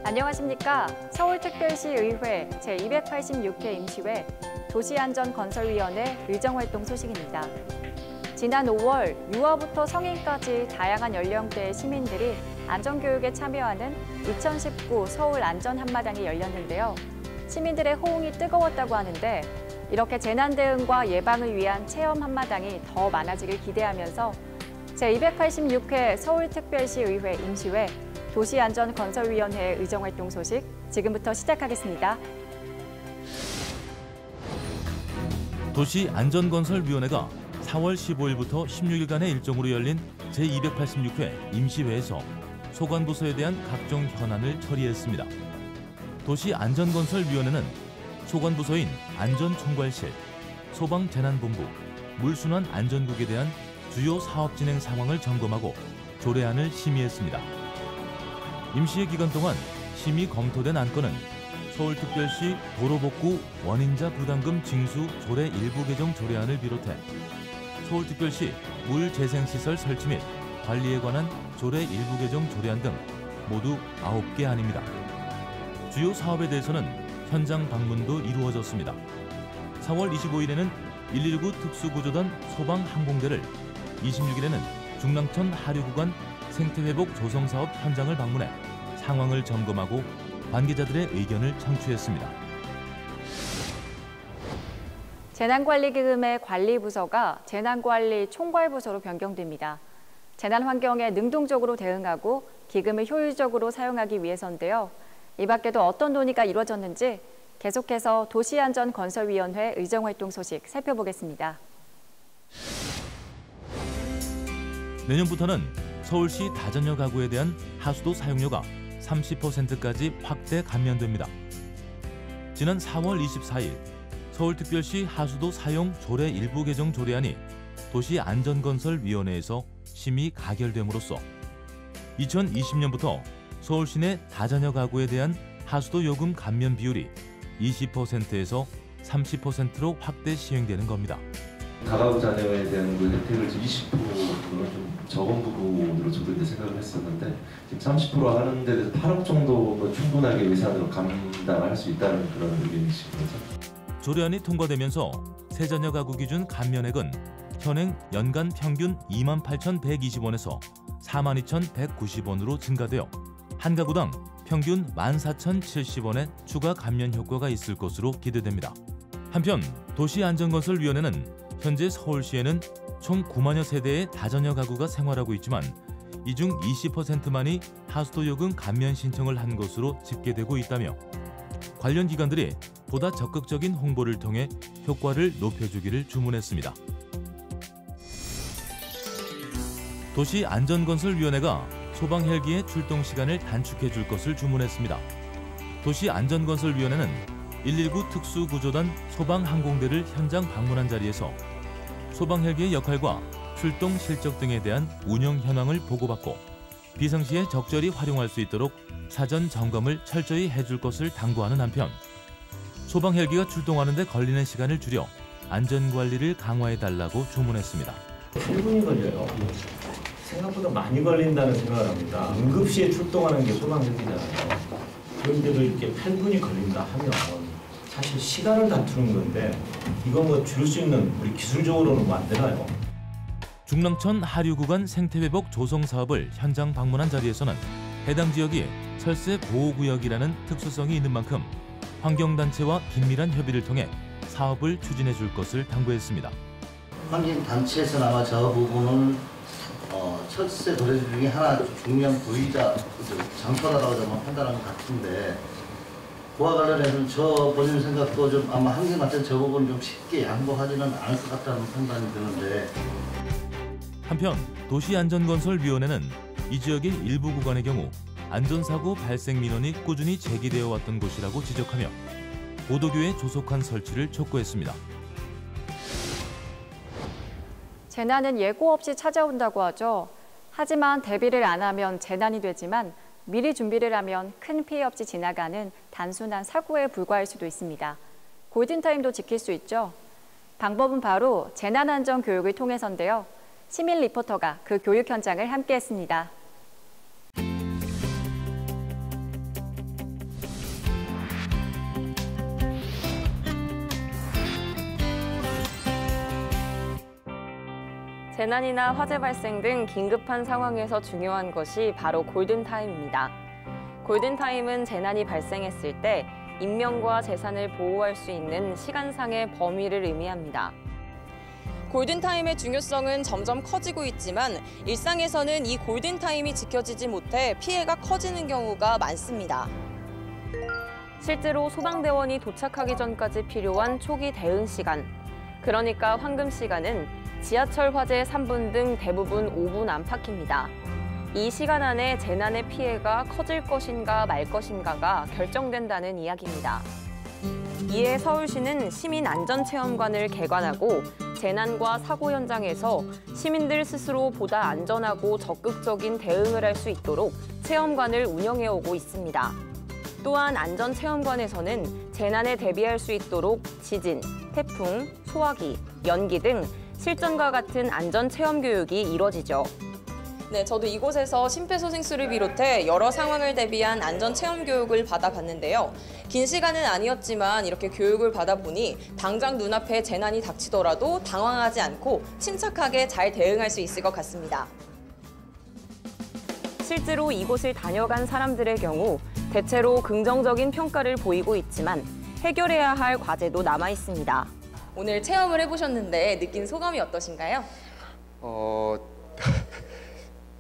안녕하십니까. 서울특별시의회 제286회 임시회 도시안전건설위원회 의정활동 소식입니다. 지난 5월 유아부터 성인까지 다양한 연령대의 시민들이 안전교육에 참여하는 2019 서울 안전한마당이 열렸는데요. 시민들의 호응이 뜨거웠다고 하는데 이렇게 재난 대응과 예방을 위한 체험 한마당이 더 많아지길 기대하면서 제286회 서울특별시의회 임시회 도시안전건설위원회 의정활동 소식 지금부터 시작하겠습니다. 도시안전건설위원회가 4월 15일부터 16일간의 일정으로 열린 제286회 임시회에서 소관부서에 대한 각종 현안을 처리했습니다. 도시안전건설위원회는 소관부서인 안전총괄실, 소방재난본부, 물순환안전국에 대한 주요 사업 진행 상황을 점검하고 조례안을 심의했습니다. 임시회 기간 동안 심의 검토된 안건은 서울특별시 도로복구 원인자 부담금 징수 조례 일부 개정 조례안을 비롯해 서울특별시 물재생시설 설치 및 관리에 관한 조례 일부 개정 조례안 등 모두 9개 안입니다. 주요 사업에 대해서는 현장 방문도 이루어졌습니다. 4월 25일에는 119 특수구조단 소방항공대를, 26일에는 중랑천 하류구간 생태회복 조성사업 현장을 방문해 상황을 점검하고 관계자들의 의견을 청취했습니다. 재난관리기금의 관리부서가 재난관리 총괄부서로 변경됩니다. 재난 환경에 능동적으로 대응하고 기금을 효율적으로 사용하기 위해서인데요. 이 밖에도 어떤 논의가 이루어졌는지 계속해서 도시안전건설위원회 의정활동 소식 살펴보겠습니다. 내년부터는 서울시 다전여 가구에 대한 하수도 사용료가 30%까지 확대 감면됩니다. 지난 4월 24일 서울특별시 하수도 사용 조례 일부 개정 조례안이 도시안전건설위원회에서 심의 가결됨으로써 2020년부터 서울 시내 다자녀 가구에 대한 하수도 요금 감면 비율이 20%에서 30%로 확대 시행되는 겁니다. 다가구 자녀에 대한 그 혜택을 20%는 좀 적은 부분으로 저도 이제 생각을 했었는데 지금 30% 하는 데 대해서 8억 정도는 충분하게 예산으로 감당할 수 있다는 그런 의견이신 거죠. 조례안이 통과되면서 세자녀 가구 기준 감면액은 현행 연간 평균 28,120원에서 42,190원으로 증가되어 한 가구당 평균 14,070원의 추가 감면 효과가 있을 것으로 기대됩니다. 한편 도시안전건설위원회는 현재 서울시에는 총 9만여 세대의 다자녀 가구가 생활하고 있지만 이 중 20%만이 하수도 요금 감면 신청을 한 것으로 집계되고 있다며 관련 기관들이 보다 적극적인 홍보를 통해 효과를 높여주기를 주문했습니다. 도시안전건설위원회가 소방 헬기의 출동 시간을 단축해 줄 것을 주문했습니다. 도시안전건설위원회는 119 특수구조단 소방항공대를 현장 방문한 자리에서 소방 헬기의 역할과 출동 실적 등에 대한 운영 현황을 보고받고 비상시에 적절히 활용할 수 있도록 사전 점검을 철저히 해줄 것을 당부하는 한편 소방 헬기가 출동하는 데 걸리는 시간을 줄여 안전관리를 강화해달라고 주문했습니다. 8분이 걸려요. 생각보다 많이 걸린다는 생각을 합니다. 응급시에 출동하는 게 소방헬기잖아요. 그런데도 이렇게 8분이 걸린다 하면 사실 시간을 다투는 건데 이거 뭐 줄일 수 있는 우리 기술적으로는 뭐 안 되나요? 중랑천 하류구간 생태회복 조성 사업을 현장 방문한 자리에서는 해당 지역이 철새 보호구역이라는 특수성이 있는 만큼 환경단체와 긴밀한 협의를 통해 사업을 추진해 줄 것을 당부했습니다. 환경단체에서는 아마 저 부분은 철새 도래지 중에 하나 중요한 부위자 장소라고 저는 판단한 것 같은데 그와 관련해서는 저 본인 생각도 좀 아마 환경단체 저 부분 좀 쉽게 양보하지는 않을 것 같다는 판단이 드는데 한편 도시안전건설위원회는 이 지역의 일부 구간의 경우 안전사고 발생 민원이 꾸준히 제기되어 왔던 곳이라고 지적하며 보도교에 조속한 설치를 촉구했습니다. 재난은 예고 없이 찾아온다고 하죠. 하지만 대비를 안 하면 재난이 되지만 미리 준비를 하면 큰 피해 없이 지나가는 단순한 사고에 불과할 수도 있습니다. 골든타임도 지킬 수 있죠. 방법은 바로 재난안전 교육을 통해서인데요. 시민 리포터가 그 교육 현장을 함께했습니다. 재난이나 화재 발생 등 긴급한 상황에서 중요한 것이 바로 골든타임입니다. 골든타임은 재난이 발생했을 때 인명과 재산을 보호할 수 있는 시간상의 범위를 의미합니다. 골든타임의 중요성은 점점 커지고 있지만 일상에서는 이 골든타임이 지켜지지 못해 피해가 커지는 경우가 많습니다. 실제로 소방대원이 도착하기 전까지 필요한 초기 대응 시간, 그러니까 황금 시간은 지하철 화재 3분 등 대부분 5분 안팎입니다. 이 시간 안에 재난의 피해가 커질 것인가 말 것인가가 결정된다는 이야기입니다. 이에 서울시는 시민안전체험관을 개관하고 재난과 사고 현장에서 시민들 스스로 보다 안전하고 적극적인 대응을 할 수 있도록 체험관을 운영해오고 있습니다. 또한 안전체험관에서는 재난에 대비할 수 있도록 지진, 태풍, 소화기, 연기 등 실전과 같은 안전체험 교육이 이뤄지죠. 네, 저도 이곳에서 심폐소생술을 비롯해 여러 상황을 대비한 안전체험 교육을 받아봤는데요. 긴 시간은 아니었지만 이렇게 교육을 받아보니 당장 눈앞에 재난이 닥치더라도 당황하지 않고 침착하게 잘 대응할 수 있을 것 같습니다. 실제로 이곳을 다녀간 사람들의 경우 대체로 긍정적인 평가를 보이고 있지만 해결해야 할 과제도 남아 있습니다. 오늘 체험을 해보셨는데 느낀 소감이 어떠신가요?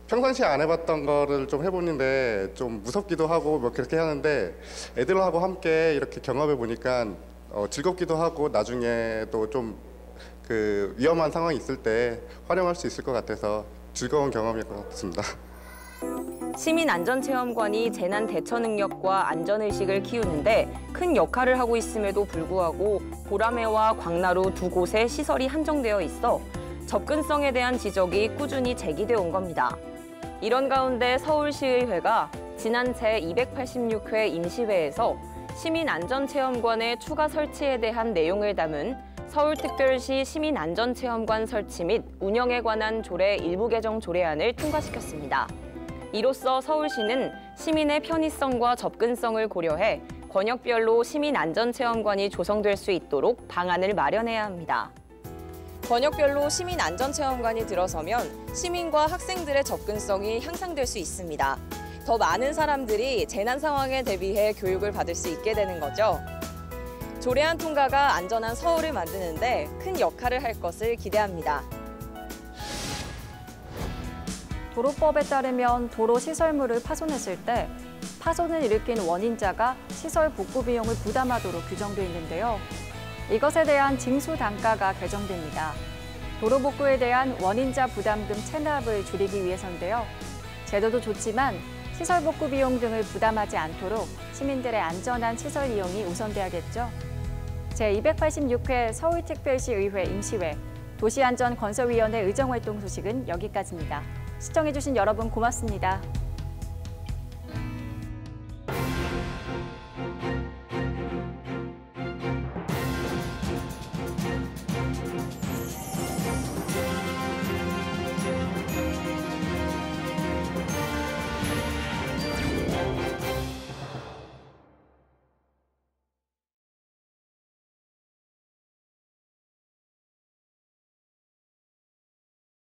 평상시에 안 해봤던 거를 좀 해보는데 좀 무섭기도 하고 뭐 그렇게 하는데 애들하고 함께 이렇게 경험해 보니까 즐겁기도 하고 나중에도 좀 그 위험한 상황이 있을 때 활용할 수 있을 것 같아서 즐거운 경험일 것 같습니다. 시민안전체험관이 재난 대처 능력과 안전의식을 키우는데 큰 역할을 하고 있음에도 불구하고 보라매와 광나루 두 곳에 시설이 한정되어 있어 접근성에 대한 지적이 꾸준히 제기되어 온 겁니다. 이런 가운데 서울시의회가 지난 제286회 임시회에서 시민안전체험관의 추가 설치에 대한 내용을 담은 서울특별시 시민안전체험관 설치 및 운영에 관한 조례 일부 개정 조례안을 통과시켰습니다. 이로써 서울시는 시민의 편의성과 접근성을 고려해 권역별로 시민안전체험관이 조성될 수 있도록 방안을 마련해야 합니다. 권역별로 시민안전체험관이 들어서면 시민과 학생들의 접근성이 향상될 수 있습니다. 더 많은 사람들이 재난 상황에 대비해 교육을 받을 수 있게 되는 거죠. 조례안 통과가 안전한 서울을 만드는데 큰 역할을 할 것을 기대합니다. 도로법에 따르면 도로 시설물을 파손했을 때 파손을 일으킨 원인자가 시설 복구 비용을 부담하도록 규정돼 있는데요. 이것에 대한 징수 단가가 개정됩니다. 도로 복구에 대한 원인자 부담 등 체납을 줄이기 위해서인데요. 제도도 좋지만 시설 복구 비용 등을 부담하지 않도록 시민들의 안전한 시설 이용이 우선돼야겠죠. 제286회 서울특별시의회 임시회 도시안전건설위원회 의정활동 소식은 여기까지입니다. 시청해주신 여러분 고맙습니다.